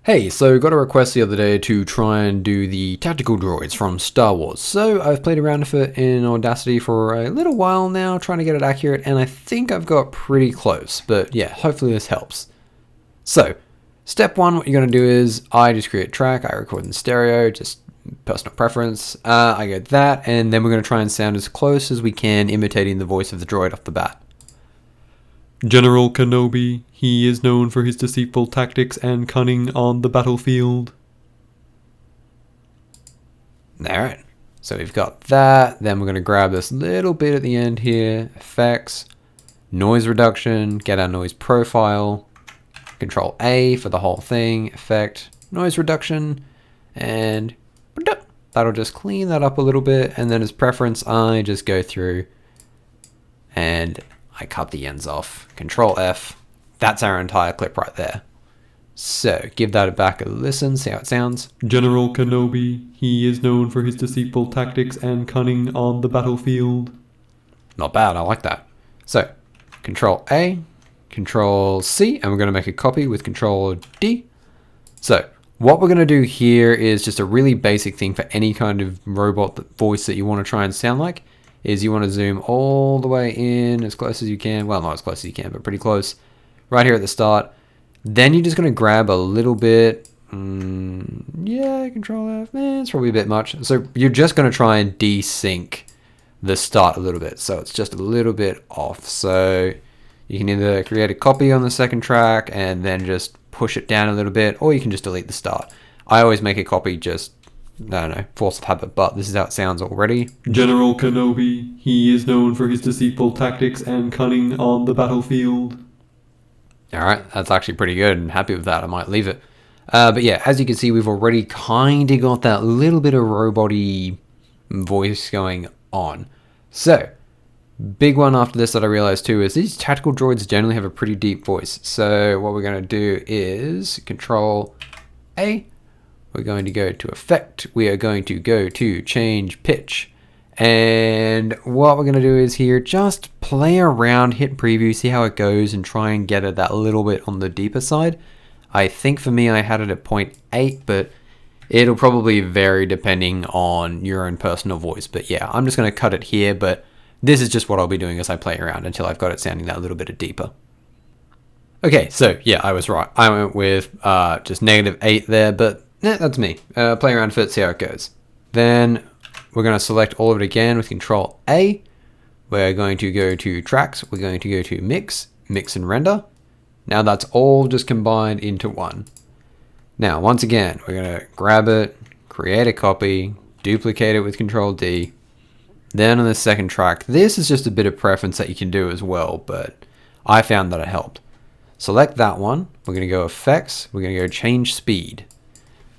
Hey, so got a request the other day to try and do the tactical droids from Star Wars. So I've played around with it in Audacity for a little while now, trying to get it accurate, and I think I've got pretty close. But yeah, hopefully this helps. So, step one, what you're going to do is I just create a track, I record in stereo, just personal preference. I get that, and then we're going to try and sound as close as we can, imitating the voice of the droid off the bat. General Kenobi, he is known for his deceitful tactics and cunning on the battlefield. Alright, so we've got that. Then we're going to grab this little bit at the end here. Effects, noise reduction, get our noise profile. Control A for the whole thing. Effect, noise reduction, and that'll just clean that up a little bit. And then as preference, I just go through and I cut the ends off. Control F. That's our entire clip right there. So give that back a listen, see how it sounds. General Kenobi, he is known for his deceitful tactics and cunning on the battlefield. Not bad, I like that. So Control A, Control C, and we're going to make a copy with Control D. So what we're going to do here is just a really basic thing for any kind of robot voice that you want to try and sound like. Is you want to zoom all the way in as close as you can. Well, not as close as you can, but pretty close. Right here at the start. Then you're just going to grab a little bit. Yeah, Control F. It's probably a bit much. So you're just going to try and desync the start a little bit. So it's just a little bit off. So you can either create a copy on the second track and then just push it down a little bit, or you can just delete the start. I always make a copy just, I don't know, force of habit, but this is how it sounds already. General Kenobi, he is known for his deceitful tactics and cunning on the battlefield. Alright, that's actually pretty good. I'm happy with that. I might leave it. But yeah, as you can see, we've already kind of got that little bit of robot-y voice going on. So, big one after this that I realized too is these tactical droids generally have a pretty deep voice. So what we're going to do is Control A. We're going to go to Effect. We are going to go to Change Pitch. And what we're going to do is here, just play around, hit preview, see how it goes, and try and get it that little bit on the deeper side. I think for me, I had it at 0.8, but it'll probably vary depending on your own personal voice. But yeah, I'm just going to cut it here, but this is just what I'll be doing as I play around until I've got it sounding that little bit deeper. Okay, so yeah, I was right. I went with just -8 there, but that's me. Play around with it, see how it goes. Then we're going to select all of it again with Control A. We're going to go to Tracks. We're going to go to Mix, Mix and Render. Now that's all just combined into one. Now, once again, we're going to grab it, create a copy, duplicate it with Control D. Then on the second track, this is just a bit of preference that you can do as well, but I found that it helped. Select that one. We're going to go Effects. We're going to go Change Speed.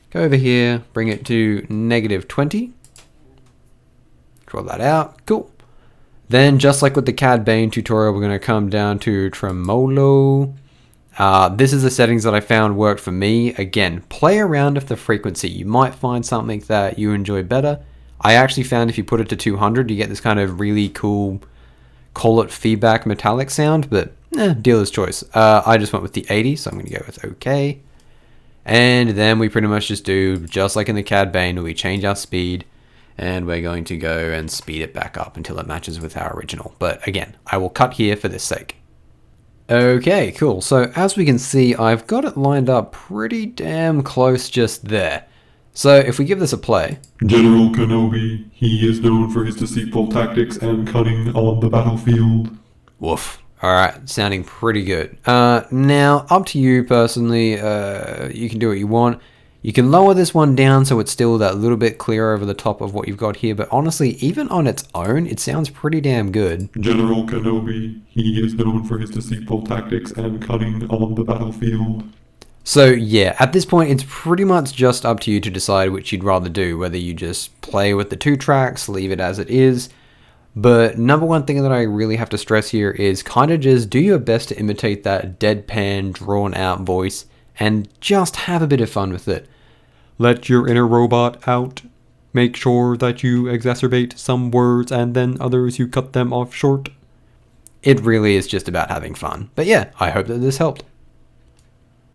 Go over here, bring it to -20. Draw that out. Cool. Then, just like with the Cad Bane tutorial, we're going to come down to Tremolo. This is the settings that I found worked for me. Again, play around with the frequency. You might find something that you enjoy better. I actually found if you put it to 200, you get this kind of really cool, call it feedback metallic sound, but dealer's choice. I just went with the 80, so I'm going to go with OK. And then we pretty much just do, just like in the Cad Bane, we change our speed, and we're going to go and speed it back up until it matches with our original. But again, I will cut here for this sake. Okay, cool. So as we can see, I've got it lined up pretty damn close just there. So if we give this a play. General Kenobi, he is known for his deceitful tactics and cunning on the battlefield. Woof. Alright, sounding pretty good. Now, up to you personally. You can do what you want. You can lower this one down so it's still that little bit clearer over the top of what you've got here. But honestly, even on its own, it sounds pretty damn good. General Kenobi, he is known for his deceitful tactics and cunning on the battlefield. So yeah, at this point, it's pretty much just up to you to decide which you'd rather do. Whether you just play with the 2 tracks, leave it as it is. But number one thing that I really have to stress here is kind of just do your best to imitate that deadpan, drawn out voice and just have a bit of fun with it. Let your inner robot out. Make sure that you exacerbate some words and then others you cut them off short. It really is just about having fun. But yeah, I hope that this helped.